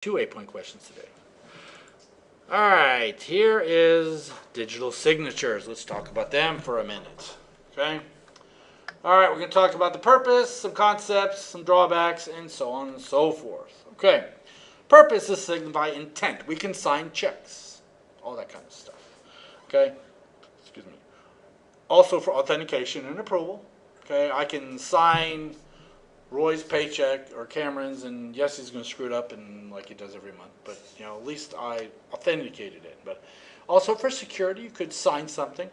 Two 8-point questions today. All right, here is digital signatures. Let's talk about them for a minute. Okay. All right, we're going to talk about the purpose, some concepts, some drawbacks, and so on and so forth. Okay. Purpose is signaled by intent. We can sign checks, all that kind of stuff. Okay. Excuse me. Also for authentication and approval. Okay, I can sign Roy's paycheck or Cameron's, and yes, he's going to screw it up and like he does every month. But at least I authenticated it. But also for security, you could sign something.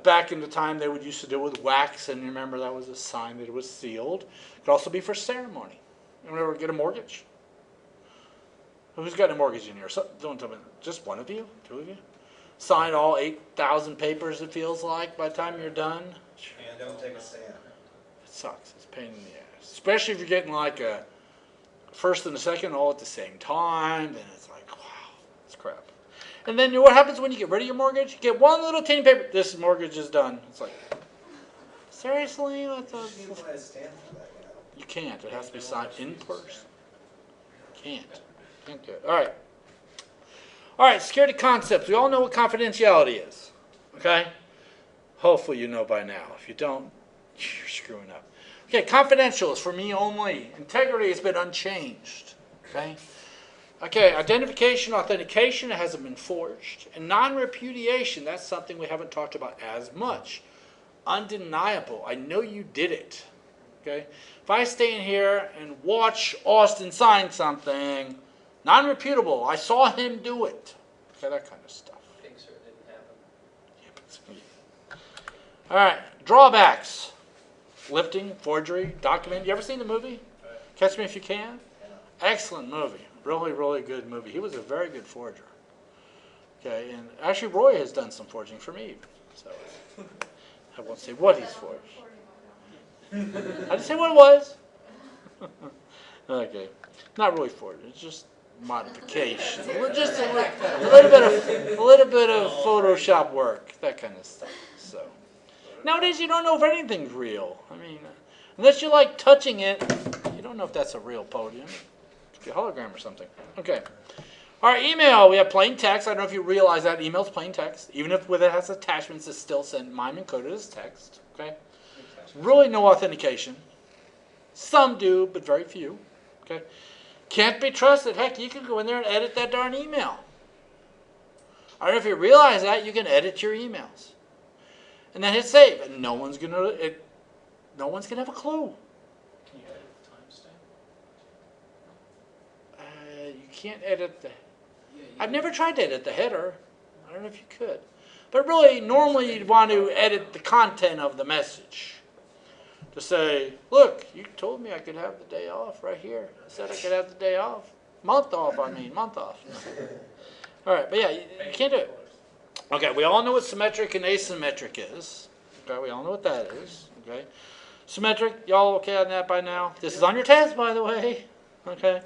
Back in the time, they would used to do it with wax, and remember that was a sign that it was sealed. It could also be for ceremony. You ever get a mortgage? Who's got a mortgage in here? So, don't tell me. Just one of you, two of you. Sign all 8,000 papers. It feels like by the time you're done. And don't take a stand. It sucks. It's a pain in the ass. Especially if you're getting like a first and a second all at the same time, then it's like, wow, it's crap. And then what happens when you get rid of your mortgage? You get one little teeny paper. This mortgage is done. It's like, seriously? I thought You can buy a stamp for that, you can't. It has to be signed in person. Can't do it. All right. All right. Security concepts. We all know what confidentiality is. Okay. Hopefully you know by now. If you don't, you're screwing up. Okay, confidential is for me only. Integrity has been unchanged. Okay? Okay, identification, authentication, it hasn't been forged. And non-repudiation, that's something we haven't talked about as much. Undeniable. I know you did it. Okay? If I stay in here and watch Austin sign something, non-reputable. I saw him do it. Okay, that kind of stuff. Think so, it didn't happen. Yeah, all right, drawbacks. Lifting, forgery, document. You ever seen the movie? Catch Me If You Can? Excellent movie. Really, really good movie. He was a very good forger. Okay, and actually Roy has done some forging for me. So I won't say what he's forged. I didn't say what it was. Okay, not really forged. It's just modification. Just a little bit of Photoshop work, that kind of stuff. So. Nowadays, you don't know if anything's real. I mean, unless you like touching it, you don't know if that's a real podium. It could be a hologram or something. Okay. All right, email. We have plain text. I don't know if you realize that email's plain text. Even if it has attachments, it's still sent MIME encoded as text. Okay. Really no authentication. Some do, but very few. Okay. Can't be trusted. Heck, you can go in there and edit that darn email. I don't know if you realize that. You can edit your emails. And then hit save, and no one's gonna have a clue. Can you edit the timestamp? You can't edit the. I've never tried to edit the header. I don't know if you could, but really, normally you'd want to edit the content of the message. To say, look, you told me I could have the day off right here. I said I could have the day off, month off. Month off. All right, but yeah, you can't do it. Okay, we all know what symmetric and asymmetric is. Okay, we all know what that is. Okay, symmetric, y'all okay on that by now? This is on your test, by the way. Okay.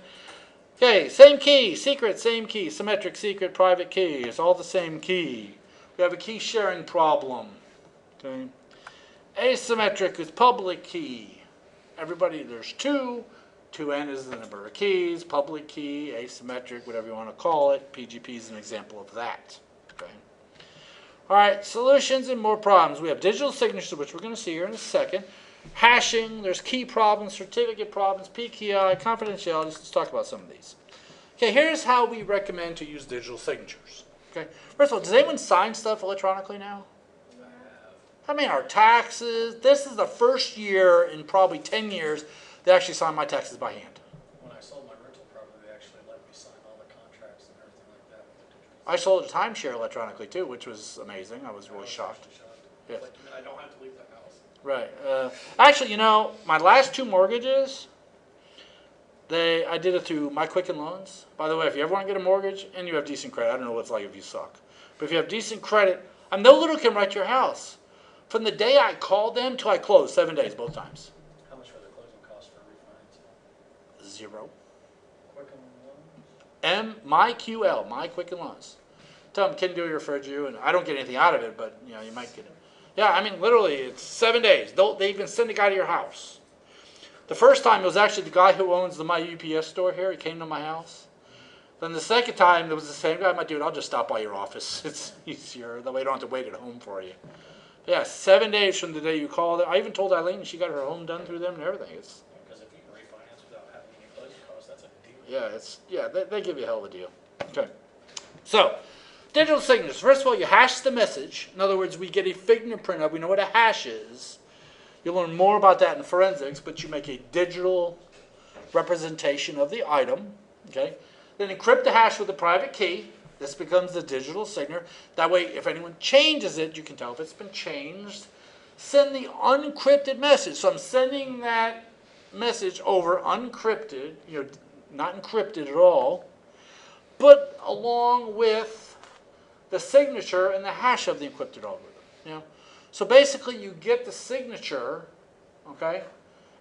Okay, same key, secret, same key, symmetric, secret, private key. It's all the same key. We have a key sharing problem. Okay. Asymmetric is public key. Everybody, there's two. 2n is the number of keys. Public key, asymmetric, whatever you want to call it. PGP is an example of that. Okay. All right, solutions and more problems. We have digital signatures, which we're going to see here in a second. Hashing, there's key problems, certificate problems, PKI, confidentiality. Let's talk about some of these. Okay, here's how we recommend to use digital signatures. Okay, first of all, does anyone sign stuff electronically now? I mean, our taxes. This is the first year in probably 10 years they actually sign my taxes by hand. When I sold my rental property, they actually let me sign all the contracts and everything like that. I sold a timeshare electronically too, which was amazing. I was really shocked. Yes. Like, I don't have to leave the house. Right. Actually, my last two mortgages, I did it through my Quicken Loans. By the way, if you ever want to get a mortgage and you have decent credit, I don't know what it's like if you suck, but if you have decent credit, no little can write your house. From the day I called them till I closed, 7 days both times. How much were the closing costs for refinance? 0. Quicken Loans? MyQL, My Quicken Loans. Tell them Ken Dewey referred you, and I don't get anything out of it, but you might get it. Yeah, I mean literally, it's 7 days. They even send a guy to your house. The first time it was actually the guy who owns the My UPS store here. He came to my house. Then the second time, there was the same guy. My dude, I'll just stop by your office. It's easier. That way you don't have to wait at home for you. Yeah, 7 days from the day you called. I even told Eileen she got her home done through them and everything. It's Because if you can refinance without having any closing costs, that's a deal. yeah, they give you a hell of a deal. Okay. So, digital signatures. First of all, you hash the message. In other words, we get a fingerprint of. We know what a hash is. You'll learn more about that in forensics, but you make a digital representation of the item. Okay. Then encrypt the hash with a private key. This becomes the digital signature. That way, if anyone changes it, you can tell if it's been changed. Send the unencrypted message. So I'm sending that message over unencrypted, not encrypted at all, but along with the signature and the hash of the encrypted algorithm. So basically, you get the signature, okay,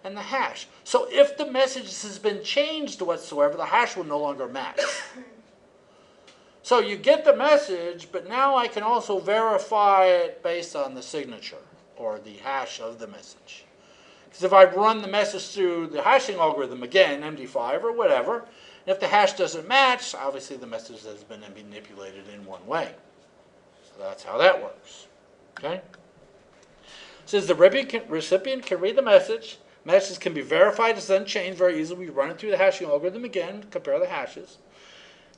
and the hash. So if the message has been changed whatsoever, the hash will no longer match. So you get the message, but now I can also verify it based on the signature or the hash of the message. Because if I run the message through the hashing algorithm again, MD5 or whatever, and if the hash doesn't match, obviously the message has been manipulated in one way. So that's how that works. Okay? It says the recipient can read the message. Messages can be verified as unchanged very easily. We run it through the hashing algorithm again, compare the hashes.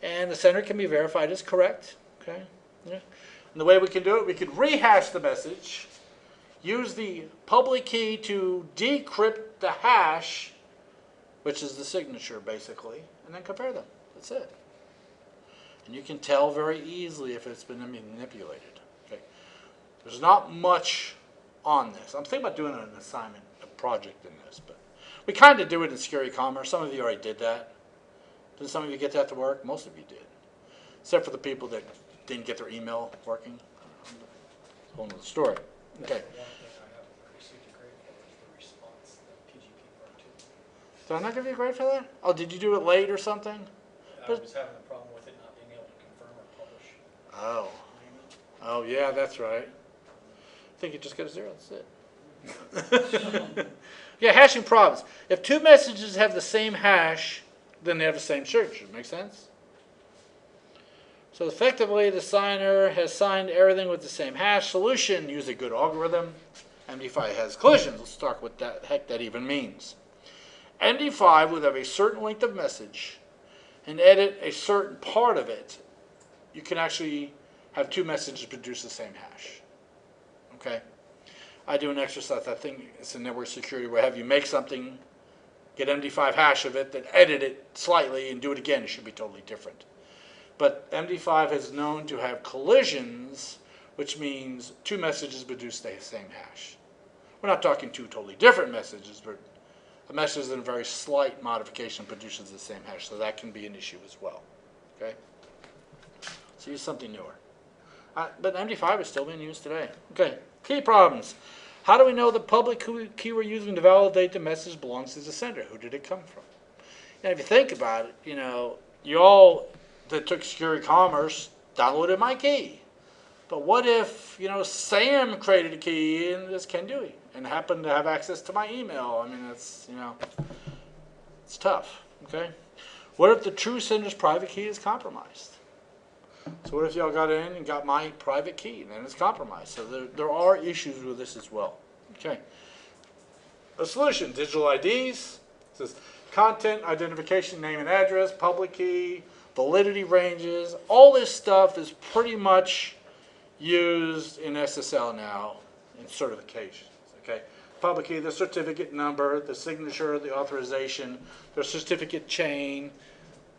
And the sender can be verified as correct. Okay? Yeah. And the way we can do it, we could rehash the message, use the public key to decrypt the hash, which is the signature basically, and then compare them. That's it. And you can tell very easily if it's been manipulated. Okay? There's not much on this. I'm thinking about doing an assignment, a project in this, but we kind of do it in Security Commerce. Some of you already did that. Did some of you get that to work? Most of you did. Except for the people that didn't get their email working. It's a whole other story. Okay. The one thing I haven't received a grade for is the response, the PGP part two. Did I not give you a grade for that? Oh, did you do it late or something? I was having a problem with it not being able to confirm or publish. Oh. Oh, yeah, that's right. I think you just got a 0. That's it. Yeah, hashing problems. If two messages have the same hash, then they have the same signature. Make sense? So effectively, the signer has signed everything with the same hash. Solution, use a good algorithm. MD5 has collisions. Let's talk what the heck that even means. MD5 would have a certain length of message and edit a certain part of it. You can actually have two messages produce the same hash. Okay? I do an exercise, I think it's in network security, where I have you make something, get MD5 hash of it, then edit it slightly and do it again. It should be totally different. But MD5 is known to have collisions, which means two messages produce the same hash. We're not talking two totally different messages, but a message in a very slight modification produces the same hash, so that can be an issue as well. Okay? So use something newer. But MD5 is still being used today. Okay, key problems. How do we know the public key we're using to validate the message belongs to the sender? Who did it come from? Now, if you think about it, you all that took Security Commerce downloaded my key. But what if, Sam created a key and it's Ken Dewey and happened to have access to my email? I mean, it's tough, okay? What if the true sender's private key is compromised? So what if y'all got in and got my private key and then it's compromised? So there are issues with this as well. Okay. A solution, digital IDs. It says content, identification, name and address, public key, validity ranges. All this stuff is pretty much used in SSL now in certifications. Okay. Public key, the certificate number, the signature, the authorization, the certificate chain,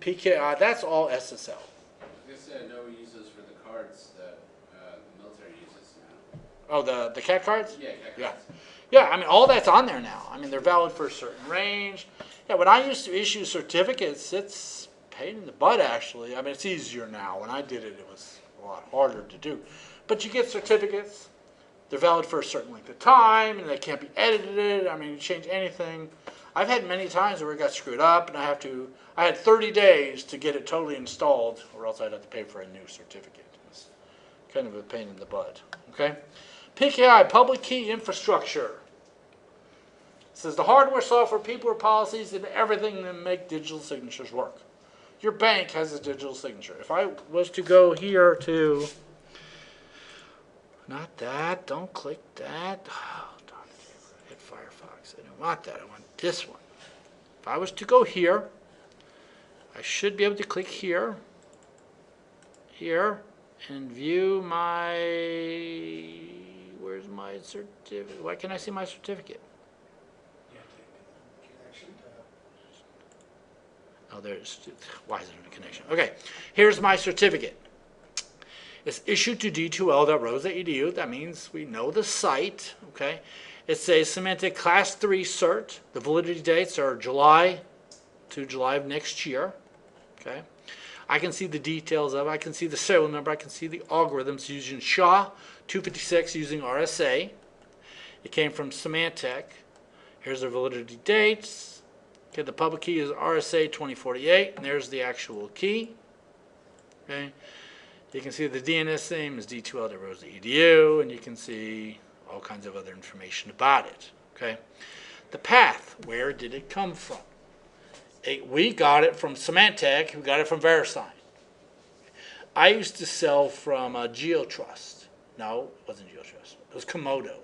PKI, that's all SSL. I guess no uses for the cards that the military uses now. Oh, the CAT cards? Yeah, CAT Yeah. cards. Yeah, I mean, all that's on there now. I mean, they're valid for a certain range. Yeah, when I used to issue certificates, it's a pain in the butt, actually. I mean, it's easier now. When I did it, it was a lot harder to do. But you get certificates. They're valid for a certain length of time, and they can't be edited. I mean, you change anything. I've had many times where it got screwed up, and I had 30 days to get it totally installed, or else I'd have to pay for a new certificate. It was kind of a pain in the butt. Okay? PKI, public key infrastructure. It says the hardware, software, people, or policies, and everything that make digital signatures work. your bank has a digital signature. If I was to go here to, not that, don't click that. Oh, darn it, hit Firefox. I don't want that, I want this one. If I was to go here, I should be able to click here, and view my, where's my certificate? Why can't I see my certificate? Oh, there's, why is it in a connection? Okay, here's my certificate. It's issued to d2l.rose.edu. That means we know the site, okay? It's a Symantec Class 3 cert. The validity dates are July to July of next year, okay? I can see the details of it. I can see the serial number. I can see the algorithms using SHA-256 using RSA. It came from Symantec. Here's the validity dates. Okay, the public key is RSA 2048, and there's the actual key. Okay, you can see the DNS name is d2l.rose.edu, and you can see all kinds of other information about it. Okay, the path, where did it come from? We got it from Symantec. We got it from VeriSign. I used to sell from GeoTrust. No, it wasn't GeoTrust. It was Komodo.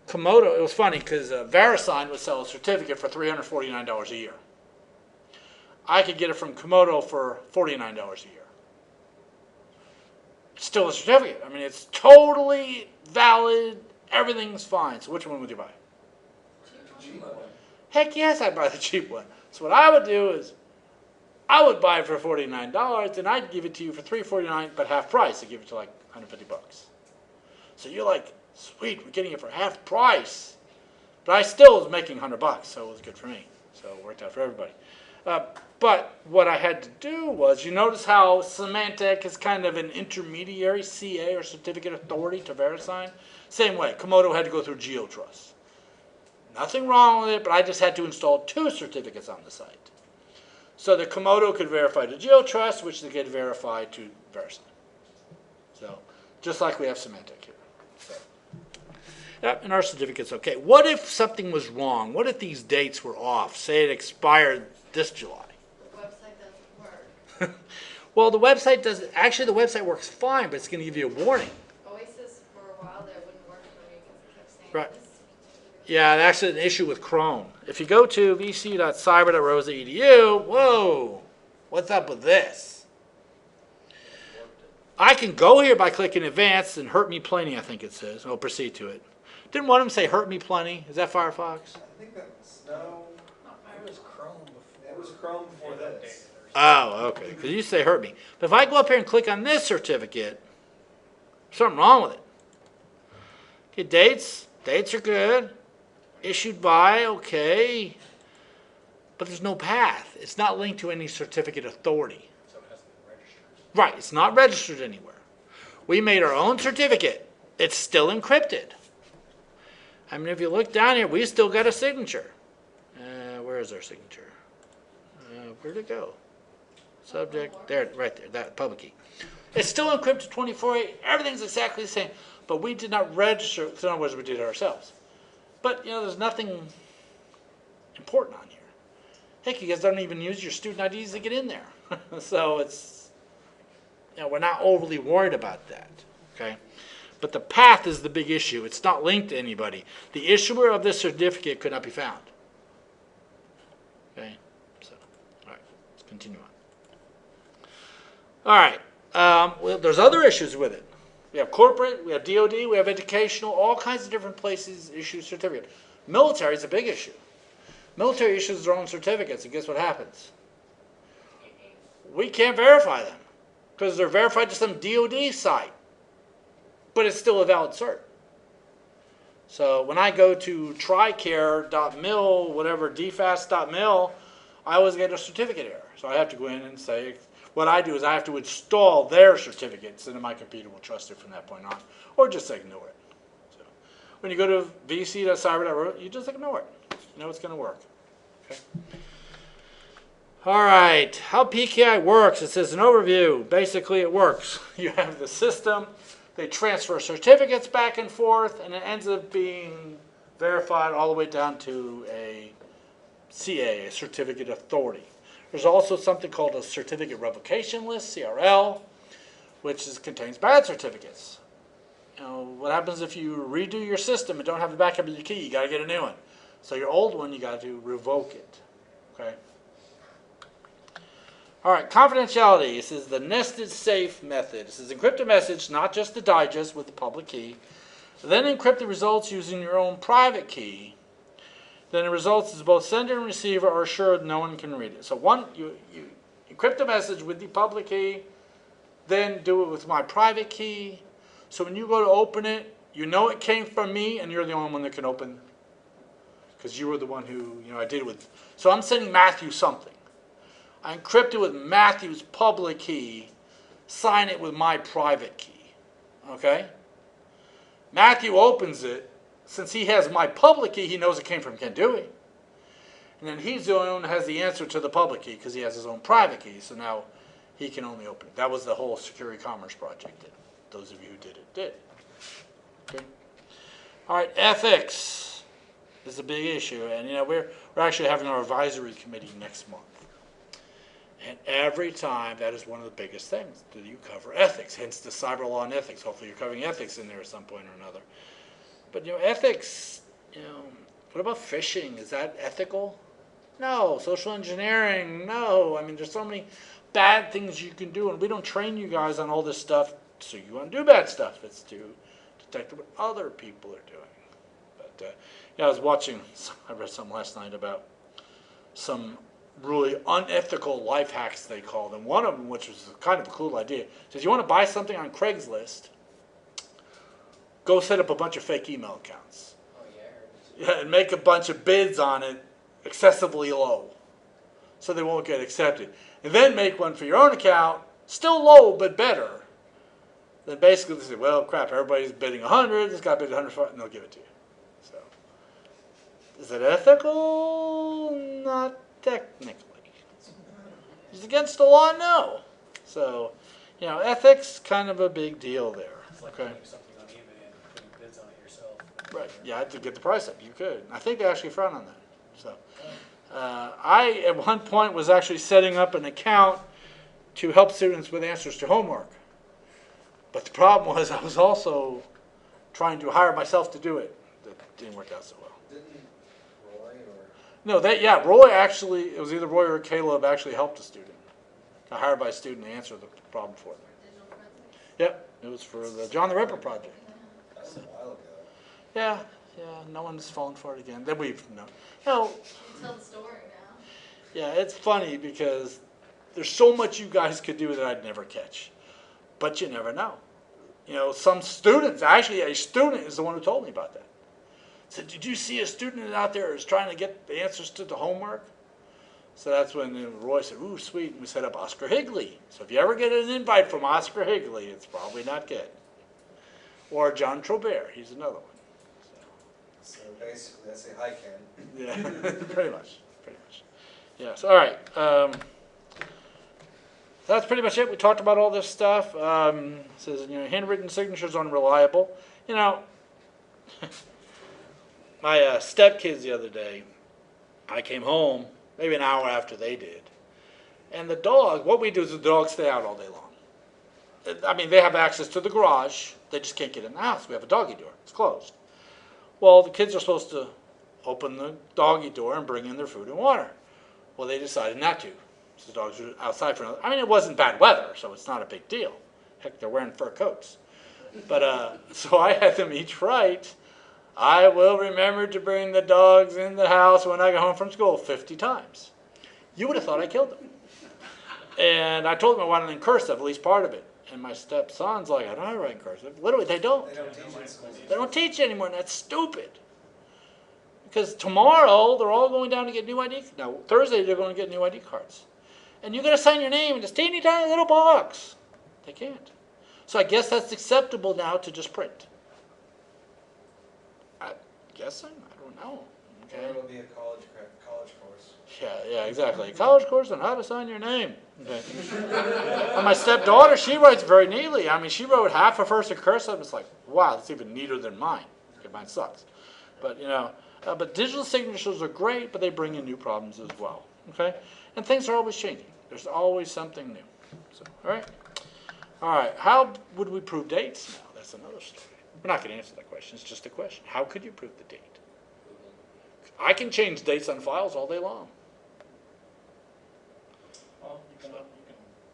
Komodo, it was funny because VeriSign would sell a certificate for $349 a year. I could get it from Komodo for $49 a year. It's still a certificate. I mean, it's totally valid. Everything's fine. So which one would you buy? Cheap one. Heck yes, I'd buy the cheap one. So what I would do is I would buy it for $49 and I'd give it to you for $349, but half price. I'd give it to like $150. So you're like, sweet, we're getting it for half price. But I still was making $100, so it was good for me. So it worked out for everybody. But what I had to do was, you notice how Symantec is kind of an intermediary CA or certificate authority to VeriSign? Same way, Komodo had to go through GeoTrust. Nothing wrong with it, but I just had to install 2 certificates on the site. So the Komodo could verify to GeoTrust, which they could verify to VeriSign. So, just like we have Symantec here. So, yep, and our certificate's okay. What if something was wrong? What if these dates were off? Say it expired this July. The website doesn't work. Well, the website doesn't, actually the website works fine, but it's going to give you a warning. Oasis, for a while there, wouldn't work for me because it kept saying Right. this. Yeah, that's an issue with Chrome. If you go to vc.cyber.rose.edu, whoa, what's up with this? I can go here by clicking advanced and hurt me plenty, I think it says. I'll proceed to it. Didn't one of them say hurt me plenty? Is that Firefox? I think that's, no, It was Chrome before. it was Chrome before It this. updated Oh, okay, because you say hurt me. But if I go up here and click on this certificate, something wrong with it. Okay, dates are good. Issued by, okay. But there's no path. It's not linked to any certificate authority. So it hasn't been registered. Right, it's not registered anywhere. We made our own certificate. It's still encrypted. I mean, if you look down here, we still got a signature. Where is our signature? Where'd it go? Subject, there, right there, that public key. It's still encrypted 24/8. Everything's exactly the same, but we did not register. So in other words, we did it ourselves. But, you know, there's nothing important on here. Heck, you guys don't even use your student IDs to get in there. So it's, you know, we're not overly worried about that, okay? But the path is the big issue. It's not linked to anybody. The issuer of this certificate could not be found. Okay, so, all right, let's continue on. All right, well, there's other issues with it. We have corporate, we have DOD, we have educational, all kinds of different places issue certificate. Military is a big issue. Military issues their own certificates, and guess what happens? We can't verify them because they're verified to some DOD site, but it's still a valid cert. So when I go to tricare.mil, whatever, dfast.mil, I always get a certificate error. So I have to go in and say, what I do is I have to install their certificates, and then my computer will trust it from that point on, or just ignore it. So when you go to vc.cyber.ro, you just ignore it. You know it's going to work. Okay. All right, how PKI works. It says an overview. Basically, it works. You have the system. They transfer certificates back and forth, and it ends up being verified all the way down to a CA, a certificate authority. There's also something called a certificate revocation list, CRL, which contains bad certificates. You know, what happens if you redo your system and don't have the backup of your key? You got to get a new one. So your old one, you got to revoke it. Okay. All right, confidentiality. This is the nested safe method. This is encrypt a message, not just the digest with the public key. Then encrypt the results using your own private key. Then the results is both sender and receiver are assured no one can read it. So you encrypt the message with the public key, then do it with my private key. So when you go to open it, you know it came from me, and you're the only one that can open, because you were the one who, I did it with. So I'm sending Matthew something. I encrypt it with Matthew's public key, sign it with my private key. Okay? Matthew opens it. Since he has my public key, he knows it came from Ken Dewey. And then he's the only one that has the answer to the public key because he has his own private key. So now he can only open it. That was the whole Secure E-commerce project that those of you who did it did. Okay. All right, ethics is a big issue. And we're actually having our advisory committee next month. And every time, that is one of the biggest things. Do you cover ethics? Hence the cyber law and ethics. Hopefully you're covering ethics in there at some point or another. But, ethics, what about phishing? Is that ethical? No. Social engineering? No. I mean, there's so many bad things you can do, and we don't train you guys on all this stuff so you want to do bad stuff. It's to detect what other people are doing. But, I was watching, I read something last night about some really unethical life hacks, they call them. One of them, which was kind of a cool idea, says you want to buy something on Craigslist, go set up a bunch of fake email accounts. Oh, Yeah, and make a bunch of bids on it excessively low so they won't get accepted. And then make one for your own account, still low but better. Then basically they say, well, crap, everybody's bidding 100, this guy bid 100, and they'll give it to you. So, is it ethical? Not technically. Is it against the law? No. So, ethics, kind of a big deal there. It's like Okay. putting something on eBay and putting bids on it yourself. Right. Yeah, to get the price up, you could. I think they actually frown on that. So, I at one point was actually setting up an account to help students with answers to homework. But the problem was I was also trying to hire myself to do it. That didn't work out so well. Didn't Roy or? No, Roy actually, it was either Roy or Caleb actually helped a student. Got hired by a student to answer the problem for them. Digital forensics. Yep, it was for the John the Ripper project. That was a while ago. Yeah, no one's fallen for it again. That we've no. You tell the story now. Yeah, it's funny because there's so much you guys could do that I'd never catch. But you never know. Some students, actually a student is the one who told me about that. Said, did you see a student out there who's trying to get the answers to the homework? So that's when Roy said, ooh, sweet, and we set up Oscar Higley. So if you ever get an invite from Oscar Higley, it's probably not good. Or John Trobert, he's another one. So basically, I say hi, Ken. Yeah, pretty much. Yes, all right. That's pretty much it. We talked about all this stuff. It says, handwritten signatures unreliable. My stepkids the other day, I came home maybe an hour after they did. And the dog, what we do is the dogs stay out all day long. I mean, they have access to the garage. They just can't get in the house. We have a doggy door. It's closed. Well, the kids are supposed to open the doggy door and bring in their food and water. Well, they decided not to. So the dogs were outside for another. I mean, it wasn't bad weather, so it's not a big deal. Heck, they're wearing fur coats. But so I had them each write, I will remember to bring the dogs in the house when I get home from school 50 times. You would have thought I killed them. And I told them I wanted in cursive, at least part of it. And my stepson's like, I don't know how to write in cursive. Literally, they don't. They don't teach in school. They don't teach anymore, and that's stupid. Because tomorrow, they're all going down to get new ID. Now, Thursday, they're going to get new ID cards. And you're going to sign your name in this teeny tiny little box. They can't. So I guess that's acceptable now to just print. I'm guessing? I don't know. Or Okay. it'll be a college course. Yeah, exactly. College course on how to sign your name. Okay. And my stepdaughter, she writes very neatly. I mean, she wrote half of hers in cursive. It's like, wow, that's even neater than mine. Okay, mine sucks. But, but digital signatures are great, but they bring in new problems as well. Okay? And things are always changing. There's always something new. So, all right. All right. How would we prove dates now? That's another story. We're not going to answer that question. It's just a question. How could you prove the date? I can change dates on files all day long. Well, you can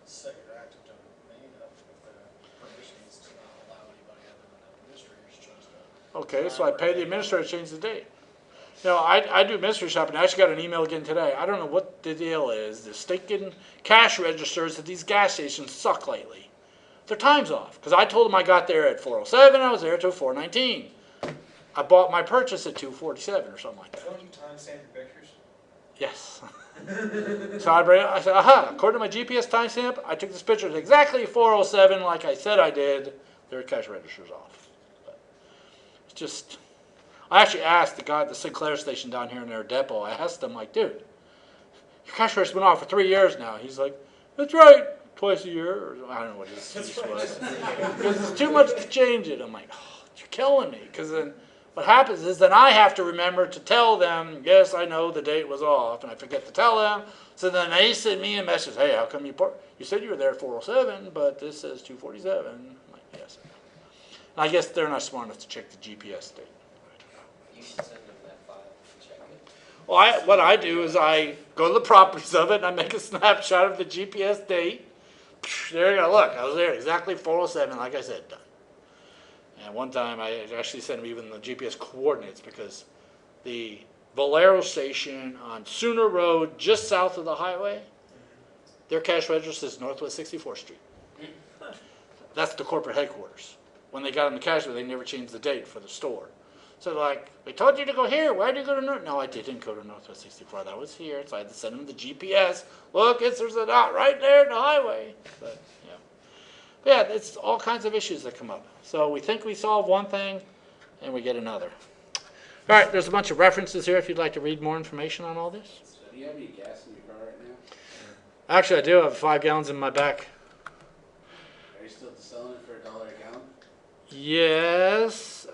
set your active domain up with the permissions to not allow anybody other than the administrators to change that. Okay, so I pay the administrator to change the date. You know, I do mystery shopping. I actually got an email again today. I don't know what the deal is. The stinking cash registers at these gas stations suck lately. Their time's off. Because I told them I got there at 4:07. I was there till 4:19. I bought my purchase at 2:47 or something like that. Don't you timestamp your pictures? Yes. So I said, aha, according to my GPS timestamp, I took this picture at exactly 4:07 like I said I did. Their cash register's off. But it's just... I actually asked the guy at the Sinclair station down here in their depot, I asked him, like, dude, your cash register's been off for 3 years now. He's like, that's right, twice a year, or I don't know what his excuse was. Because it's too much to change it. I'm like, oh, you're killing me. Because then what happens is then I have to remember to tell them, yes, I know the date was off, and I forget to tell them. So then they send me a message, hey, how come you said you were there at 4:07, but this says 2:47. I'm like, yes. And I guess they're not smart enough to check the GPS date. You should send them that file to check it. Well, what I do is I go to the properties of it and I make a snapshot of the GPS date. There you go. Look, I was there exactly 4:07, like I said, done. And one time I actually sent them even the GPS coordinates because the Valero station on Sooner Road, just south of the highway, their cash register is Northwest 64th Street. That's the corporate headquarters. When they got on the cash, they never changed the date for the store. So like, we told you to go here. Why did you go to North? No, I didn't go to Northwest 64. That was here. So I had to send them the GPS. Look, there's a dot right there in the highway. But yeah, it's all kinds of issues that come up. So we think we solve one thing, and we get another. All right, there's a bunch of references here if you'd like to read more information on all this. So do you have any gas in your car right now? Actually, I do have 5 gallons in my back. Are you still selling it for $1 a gallon? Yes.